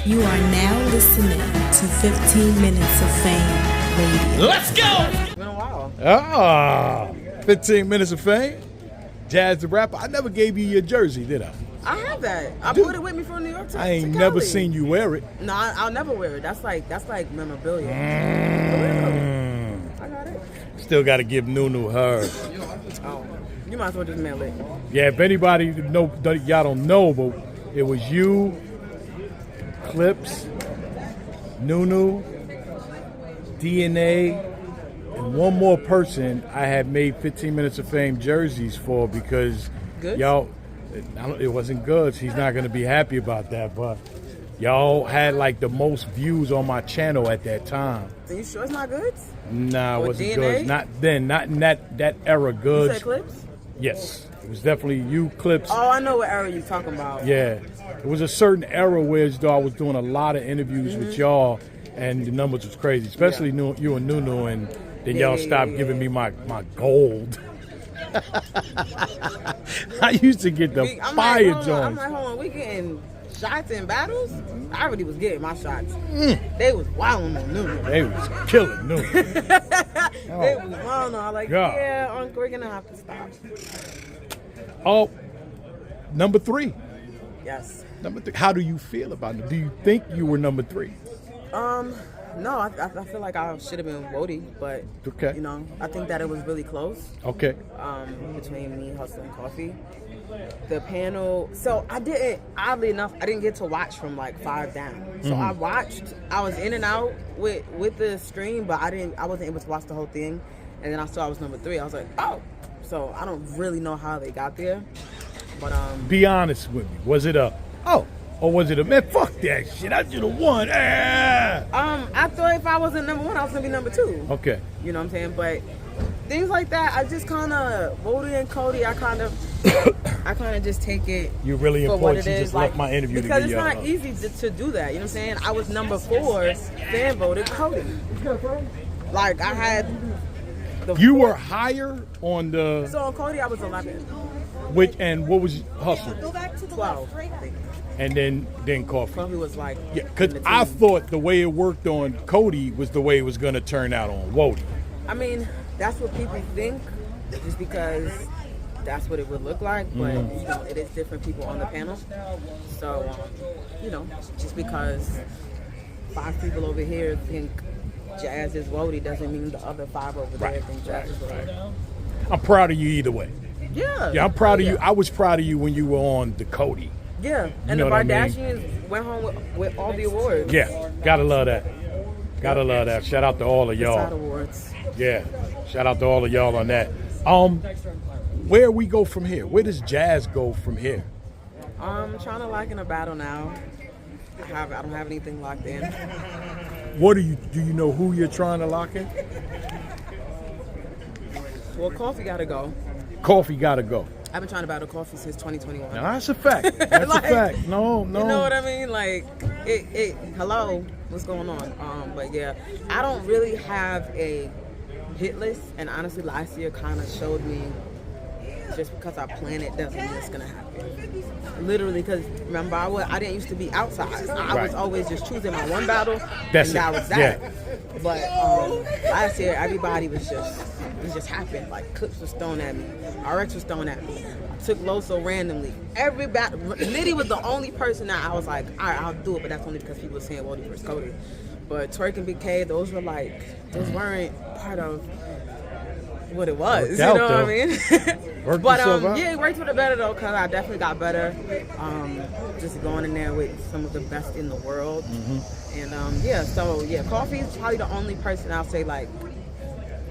You are now listening to 15 Minutes of Fame Radio. Let's go! It's been a while. 15 Minutes of Fame. Jazz the Rapper. I never gave you your jersey, did I? I have that. I put it with me from New York to I ain't to never Cali. seen you wear it. No, I'll never wear it. That's like memorabilia. I got it. Still got to give Nunu hers. Oh, you might as well just mail it. Yeah, if anybody y'all don't know, but it was you, Clips, Nunu, DNA, and one more person I had made 15 Minutes of Fame jerseys for because Good? y'all, it wasn't good. He's not going to be happy about that, but y'all had like the most views on my channel at that time. Are you sure it's not good? Nah, it Or wasn't DNA? good. Not then, not in that era You good. said Clips? Yes, it was definitely you, Clips. Oh, I know what era you're talking about. Yeah, it was a certain era where as though I was doing a lot of interviews with y'all, and the numbers was crazy, especially you and Nunu, and then y'all stopped giving me my gold. I used to get the fire joints. I'm like, hold on, we getting shots in battles? I already was getting my shots. They was wilding on Nunu. They was killing Nunu. They was wilding on. Like, God. yeah, Uncle, we're gonna have to stop. Oh, number 3. Yes. Number 3. How do you feel about it? Do you think you were number 3? No, I feel like I should have been Woty, but Okay. you know, I think that it was really close. Okay. Between me, Hustle, and Coffee. The panel. So oddly enough, I didn't get to watch from like 5 down. So I was in and out with the stream, but I wasn't able to watch the whole thing. And then I saw I was number 3. I was like, oh. So I don't really know how they got there. But Be honest with me. Was it or was it a man? Fuck that shit. I should have won. I thought if I wasn't number 1, I was gonna be number 2. Okay. You know what I'm saying? But things like that, I just kind of Woty and Cody. I kind of just take it. You really for what important. it You is, just left my interview because to it's get not easy to do that. You know what I'm saying? I was number 4, fan voted Cody. Like I had. You were higher on the So on Cody, I was 11. and what was Hustle? 12. I think. And then Coffee. Coffee was like. Yeah, because in the I team. thought the way it worked on Cody was the way it was going to turn out on Woty. I mean, that's what people think, just because that's what it would look like. But you know, it is different people on the panel. So you know, just because 5 people over here think Jazz is Woty doesn't mean the other 5 over there think Jazz is Woty. I'm proud of you either way. Yeah. I'm proud of you. I was proud of you when you were on the Cody. Yeah, and know the what I mean? Kardashians went home with all the awards. Yeah, gotta love that. Gotta love that. Shout out to all of Side y'all. awards. Yeah, shout out to all of y'all on that. Where we go from here? Where does Jazz go from here? I'm trying to lock in a battle now. I don't have anything locked in. What do you know who you're trying to lock in? Well, Coffee gotta go. Coffee gotta go. I've been trying to battle Coffee since 2021. Now that's a fact. That's Like, a fact. No. You know what I mean? Like, hello, what's going on? But yeah, I don't really have a hit list, and honestly, last year kind of showed me just because I plan it doesn't mean it's gonna happen. Literally, because remember, I didn't used to be outside. I was always just choosing my one battle, That's and that it. was that. But last year, everybody was just happened. Like Clips was thrown at me, RX was thrown at me. I took Loso randomly. Every battle, Liddy was the only person that I was like, all right, I'll do it, but that's only because people were saying Woty versus Cody. But Twerk and Big K, those weren't part of what it was. Worked You out, know though. what I mean? Worked But yourself out. yeah, it worked for the better though, because I definitely got better. Just going in there with some of the best in the world. And Coffee is probably the only person I'll say like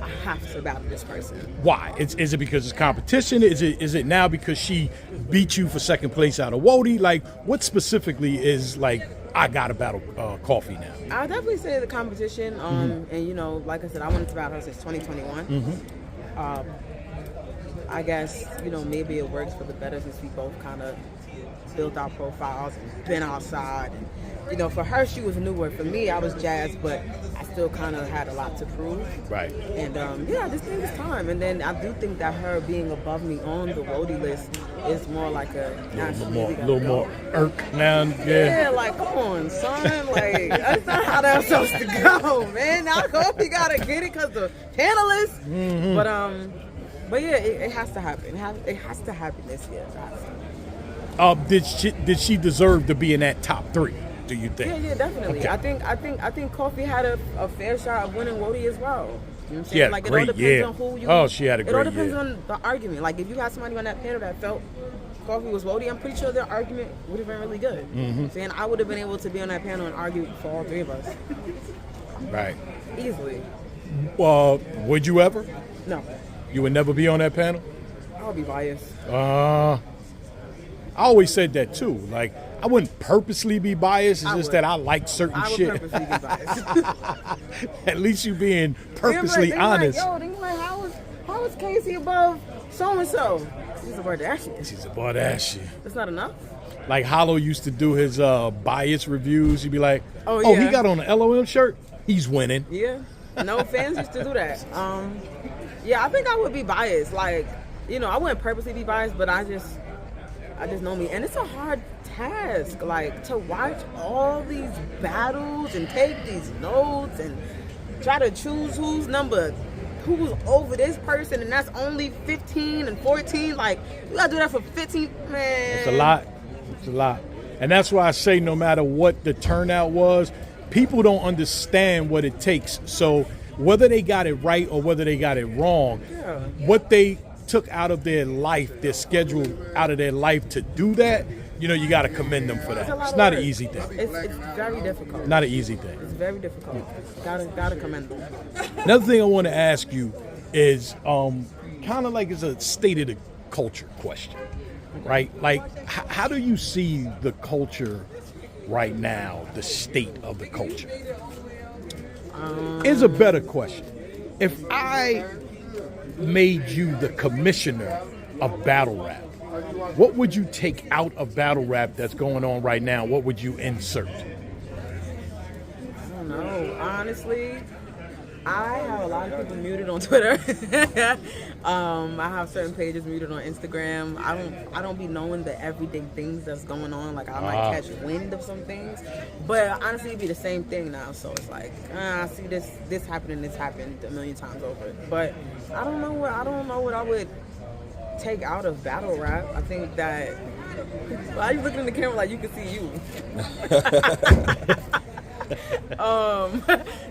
I have to battle this person. Why? Is it because it's competition? Is it now because she beat you for second place out of Woty? Like, what specifically is like I gotta battle Coffee now? I'll definitely say the competition. And you know, like I said, I wanted to battle her since 2021. I guess, you know, maybe it works for the better since we both kind of built our profiles and been outside. And, you know, for her, she was newer. For me, I was Jazz, but I still kind of had a lot to prove. Right. And, I just think it's time. And then I do think that her being above me on the Woty list it's more like a A little more irk now. Yeah. Yeah, like come on, son. Like that's not how that's supposed to go, man. I hope you gotta get it because the panelists. Mm-hmm. But yeah, it has to happen. It has to happen this year. Did she deserve to be in that top 3? Do you think? Yeah, definitely. Okay. I think Kofi had a fair shot of winning Woty as well. You know what I'm saying? She had like a great it all depends year. on who you. Oh, she had a It all great depends year. on the argument. Like if you had somebody on that panel that felt Kofi was Woty, I'm pretty sure their argument would have been really good. Mm-hmm. Saying I would have been able to be on that panel and argue for all 3 of us Right. easily. Would you ever? No, You would never be on that panel? I'll be biased. I always said that too. Like I wouldn't purposely be biased. It's I just would. that I like certain I would shit. purposely be biased. At least you being purposely honest. They be like, how is Casey above so and so? She's above that shit. She's about that shit. That's not enough. Like Hollow used to do his bias reviews. He'd be like, Oh, "Oh, yeah. he got on an LOM shirt. He's winning." Yeah, no fans used to do that. Yeah, I think I would be biased. Like, I wouldn't purposely be biased, but I just know me, and it's a hard task. Like to watch all these battles and take these notes and try to choose who's over this person, and that's only 15 and 14. Like, you gotta do that for 15, man. It's a lot. It's a lot. And that's why I say no matter what the turnout was, people don't understand what it takes. So whether they got it right or whether they got it wrong, what they took out of their life, their schedule out of their life to do that, you got to commend them for that. It's not an easy thing. It's very difficult. Not an easy thing. It's very difficult. Gotta commend them. Another thing I want to ask you is kind of like it's a state of the culture question, right? Like, how do you see the culture right now, the state of the culture? Is a better question. If I made you the commissioner of battle rap, what would you take out of battle rap that's going on right now? What would you insert? I don't know. Honestly, I have a lot of people muted on Twitter. I have certain pages muted on Instagram. I don't be knowing the everyday things that's going on. Like I might catch wind of some things, but honestly, it'd be the same thing now. So it's like I see this happened a million times over. But I don't know what I would take out of battle rap. I think that why are you looking in the camera like you can see you?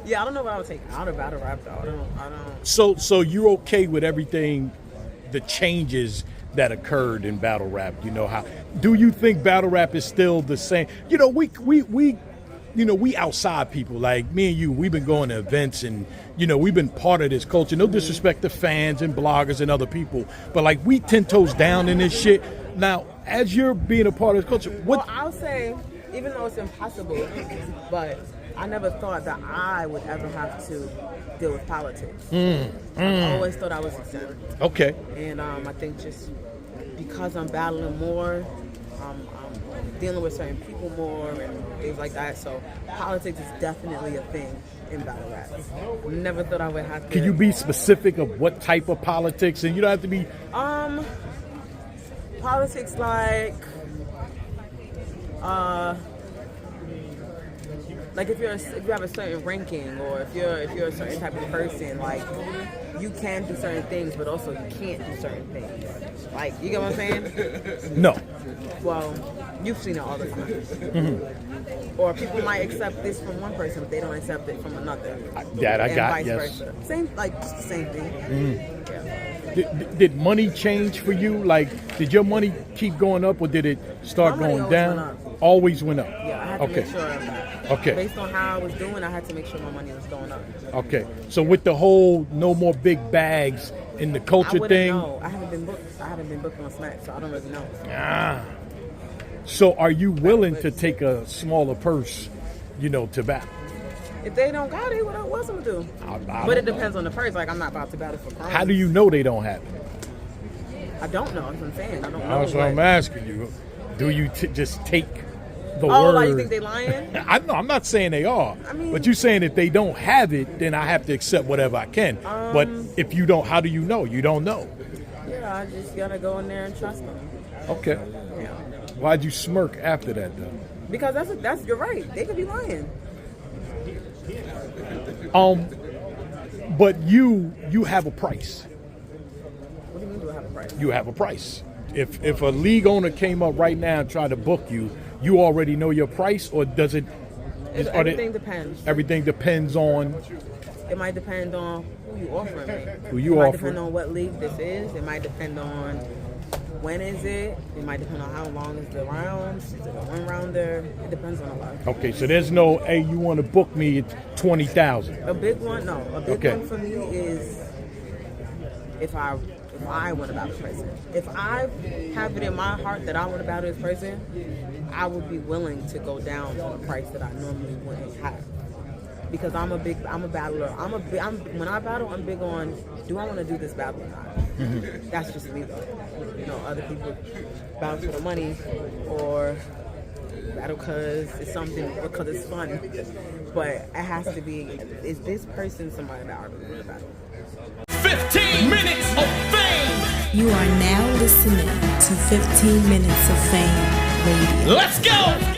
Yeah, I don't know what I would take out of battle rap though. I don't. So you're okay with everything, the changes that occurred in battle rap? How do you think battle rap is still the same? We outside people like me and you. We've been going to events and we've been part of this culture. No disrespect to fans and bloggers and other people, but like we 10 toes down in this shit. Now, as you're being a part of this culture, Well, I'll say, even though it's impossible, but I never thought that I would ever have to deal with politics. I always thought I was exempt. Okay. And I think just because I'm battling more, I'm dealing with certain people more and things like that. So politics is definitely a thing in battle rap. Never thought I would have to. Can you be specific of what type of politics? And you don't have to be. Politics like if you have a certain ranking, or if you're a certain type of person, like you can do certain things, but also you can't do certain things. Like, you get what I'm saying? No. Well, you've seen it all the time. Mm-hmm. Or people might accept this from one person, but they don't accept it from another. That I and got. Vice Yes. versa. Just the same thing. Mm-hmm. Yeah. Did money change for you? Like, did your money keep going up, or did it start My money going always down? went up. Always went up. Yeah, I had to make sure of that. Okay. Based on how I was doing, I had to make sure my money was going up. Okay. So with the whole no more big bags in the culture I wouldn't thing. know. I haven't been booked on Smack, so I don't really know. So are you willing to take a smaller purse, to battle? If they don't got it, what else I'm gonna do? But it depends on the purse. Like, I'm not about to battle for crumbs. How do you know they don't have it? I don't know. That's what I'm saying. I don't know. That's what I'm asking you. Do you just take the word? Oh, like you think they lying? I'm not saying they are. I mean, but you're saying if they don't have it, then I have to accept whatever I can. But if you don't, how do you know? You don't know. Yeah, I just gotta go in there and trust them. Okay. Yeah. Why'd you smirk after that, though? Because that's you're right. They could be lying. But you have a price. What do you mean? Do I have a price? You have a price. If a league owner came up right now and tried to book you, you already know your price, or does it? Everything depends. Everything depends on. It might depend on who you offering me. Who you It might offering. depend on what league this is. It might depend on when is it. It might depend on how long is the rounds. Is it a one rounder? It depends on a lot. Okay, so there's no, hey, you want to book me at 20,000. A big one, no. A big Okay. one for me is if I want to battle this person. If I have it in my heart that I want to battle this person, I would be willing to go down on a price that I normally wouldn't have. Because I'm a battler. When I battle, I'm big on, do I want to do this battle or not? Mm-hmm. That's just me though. You know, other people battle for the money or battle because it's something, because it's fun. But it has to be, is this person somebody that I really want to battle? 15 minutes of fame. You are now listening to 15 Minutes of Fame Radio. Let's go.